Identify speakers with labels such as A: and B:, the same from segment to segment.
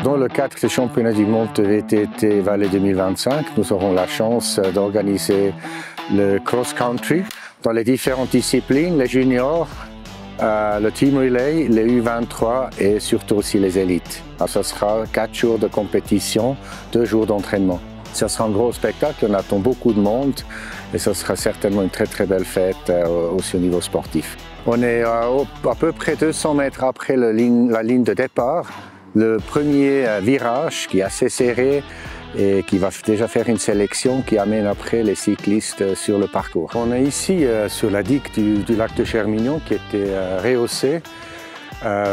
A: Dans le cadre des championnats du monde de VTT Valais 2025, nous aurons la chance d'organiser le cross-country dans les différentes disciplines, les juniors, le team relay, les U23 et surtout aussi les élites. Ce sera 4 jours de compétition, 2 jours d'entraînement. Ce sera un gros spectacle, on attend beaucoup de monde et ce sera certainement une très belle fête aussi au niveau sportif. On est à peu près 200 mètres après la ligne de départ. Le premier virage qui est assez serré et qui va déjà faire une sélection qui amène après les cyclistes sur le parcours. On est ici sur la digue du lac de Chermignon qui était rehaussé.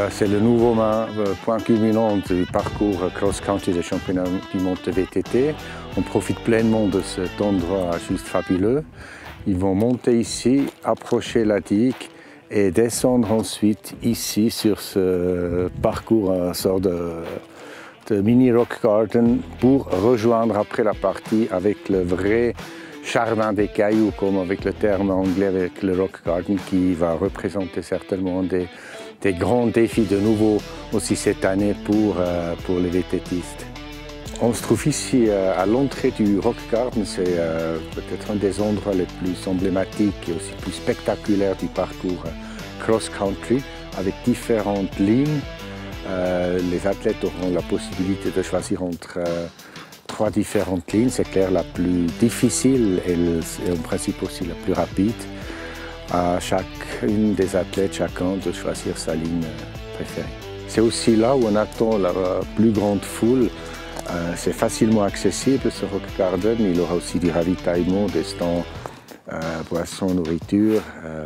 A: C'est le nouveau point culminant du parcours cross-country des championnats du monde de VTT. On profite pleinement de cet endroit juste fabuleux. Ils vont monter ici, approcher la digue et descendre ensuite ici sur ce parcours, une sorte de mini rock garden pour rejoindre après la partie avec le vrai jardin des cailloux, comme avec le terme anglais avec le rock garden, qui va représenter certainement des grands défis de nouveau aussi cette année pour les VTTistes. On se trouve ici à l'entrée du rock garden, c'est peut-être un des endroits les plus emblématiques et aussi plus spectaculaires du parcours cross-country avec différentes lignes. Les athlètes auront la possibilité de choisir entre 3 différentes lignes. C'est clair, la plus difficile et en principe aussi la plus rapide. À chacune des athlètes, chacun de choisir sa ligne préférée. C'est aussi là où on attend la plus grande foule. C'est facilement accessible ce rock garden. Il y aura aussi du ravitaillement, des stands boissons, nourriture.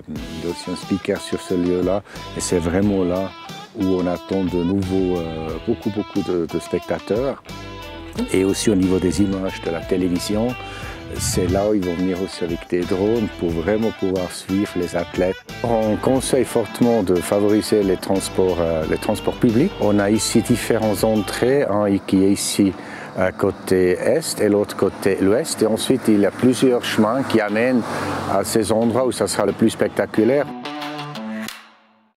A: Il y a aussi un speaker sur ce lieu-là. Et c'est vraiment là où on attend de nouveau beaucoup de spectateurs. Et aussi au niveau des images de la télévision, c'est là où ils vont venir aussi avec des drones pour vraiment pouvoir suivre les athlètes. On conseille fortement de favoriser les transports publics. On a ici différentes entrées, un qui est ici côté est et l'autre côté l'ouest. Et ensuite, il y a plusieurs chemins qui amènent à ces endroits où ça sera le plus spectaculaire.